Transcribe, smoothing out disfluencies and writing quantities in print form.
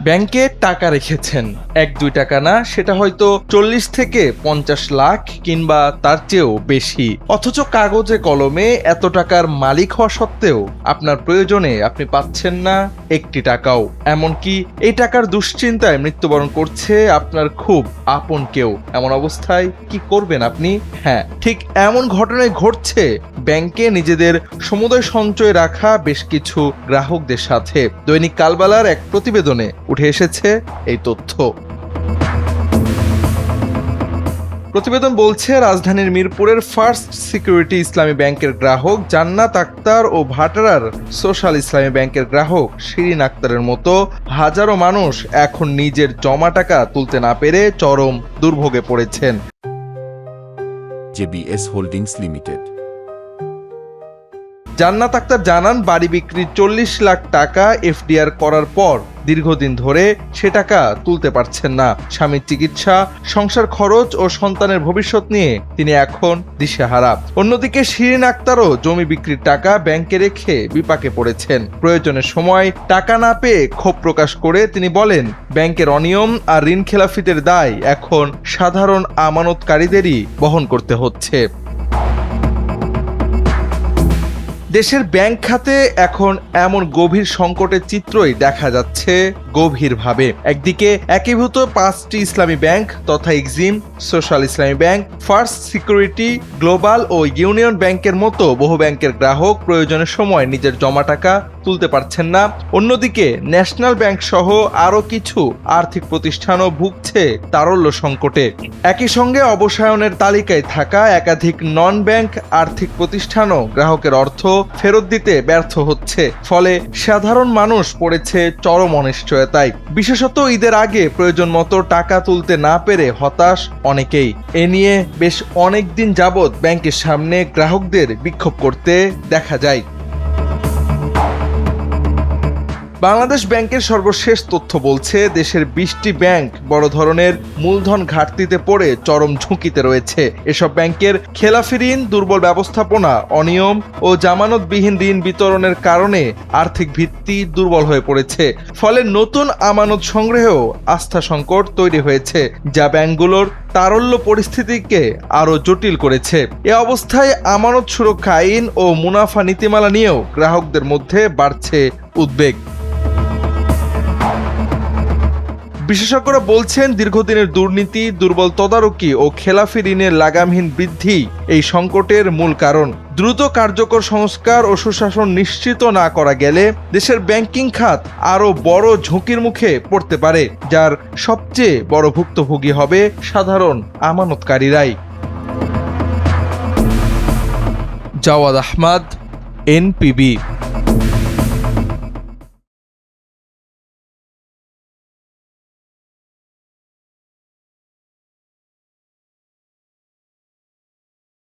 ব্যাংকে টাকা রেখেছেন 1-2 টাকা না, সেটা হয়তো 40 থেকে 50 লাখ কিংবা তার চেয়েও বেশি। অথচ কাগজে কলমে এত টাকার মালিক হওয়া সত্ত্বেও আপনার প্রয়োজনে আপনি পাচ্ছেন না 1টি টাকাও। এমনকি এই টাকার দুশ্চিন্তায় মৃত্যুবরণ করছে আপনার খুব আপন কেউ। এমন অবস্থায় কি করবেন আপনি? হ্যাঁ, ঠিক এমন ঘটনাই ঘটছে ব্যাংকে নিজেদের সমুদয় সঞ্চয় রাখা বেশ কিছু গ্রাহকদের সাথে। দৈনিক কালবালার এক প্রতিবেদনে উঠে এসেছে এই তথ্য। প্রতিবেদন বলছে, রাজধানীর মিরপুরের ফার্স্ট সিকিউরিটি ইসলামী ব্যাংকের গ্রাহক জান্নাত আক্তার ও ভাটারার সোশ্যাল ইসলামী ব্যাংকের গ্রাহক শিরিন আক্তারের মতো হাজারো মানুষ এখন নিজের জমা টাকা তুলতে না পেরে চরম দুর্ভোগে পড়েছেন। JBS holdings limited. জান্নাত আক্তার জানান, বাড়ি বিক্রির 40 লাখ টাকা এফডিআর করার পর দীর্ঘদিন ধরে সে টাকা তুলতে পারছেন না। স্বামীর চিকিৎসা, সংসার খরচ ও সন্তানের ভবিষ্যৎ নিয়ে তিনি এখন দিশেহারা। অন্যদিকে শিরিন আক্তারও জমি বিক্রির টাকা ব্যাংকে রেখে বিপাকে পড়েছেন। প্রয়োজনের সময় টাকা না পেয়ে ক্ষোভ প্রকাশ করে তিনি বলেন, ব্যাংকের অনিয়ম আর ঋণ খেলাফিদের দায় এখন সাধারণ আমানতকারীদেরই বহন করতে হচ্ছে। দেশের ব্যাংক খাতে এখন এমন গভীর সংকটের চিত্রই দেখা যাচ্ছে গভীরভাবে। একদিকে একীভূত 5টি ইসলামী ব্যাংক তথা এক্সিম, সোশ্যাল ইসলামী ব্যাংক, ফার্স্ট সিকিউরিটি, গ্লোবাল ও ইউনিয়ন ব্যাংকের মতো বহু ব্যাংকের গ্রাহক প্রয়োজনের সময় নিজের জমা টাকা তুলতে পারছেন না। অন্যদিকে ন্যাশনাল ব্যাংক সহ আরও কিছু আর্থিক প্রতিষ্ঠানও ভুগছে তারল্য সংকটে। একই সঙ্গে অবসায়নের তালিকায় থাকা একাধিক নন ব্যাংক আর্থিক প্রতিষ্ঠানও গ্রাহকের অর্থ ফেরত দিতে ব্যর্থ হচ্ছে। ফলে সাধারণ মানুষ পড়েছে চরম অনিশ্চয়তায়। বিশেষত ঈদের আগে প্রয়োজন মতো টাকা তুলতে না পেরে হতাশ অনেকেই। এ নিয়ে বেশ অনেকদিন যাবৎ ব্যাংকের সামনে গ্রাহকদের বিক্ষোভ করতে দেখা যায়। বাংলাদেশ ব্যাংকের সর্বশেষ তথ্য বলছে, দেশের 20টি ব্যাংক বড় ধরনের মূলধন ঘাটতিতে পড়ে চরম ঝুঁকিতে রয়েছে। এসব ব্যাংকের খেলাফি ঋণ, দুর্বল ব্যবস্থাপনা, অনিয়ম ও জামানতবিহীন ঋণ বিতরণের কারণে আর্থিক ভিত্তি দুর্বল হয়ে পড়েছে। ফলে নতুন আমানত সংগ্রহেও আস্থা সংকট তৈরি হয়েছে, যা ব্যাংকগুলোর তারল্য পরিস্থিতিকে আরও জটিল করেছে। এ অবস্থায় আমানত সুরক্ষা আইন ও মুনাফা নীতিমালা নিয়েও গ্রাহকদের মধ্যে বাড়ছে উদ্বেগ। বিশেষজ্ঞরা বলছেন, দীর্ঘদিনের দুর্নীতি, দুর্বল তদারকি ও খেলাফি ঋণের লাগামহীন বৃদ্ধি এই সংকটের মূল কারণ। দ্রুত কার্যকর সংস্কার ও সুশাসন নিশ্চিত না করা গেলে দেশের ব্যাংকিং খাত আরও বড় ঝুঁকির মুখে পড়তে পারে, যার সবচেয়ে বড় ভুক্তভোগী হবে সাধারণ আমানতকারীরাই। Javad Ahmad, NPB।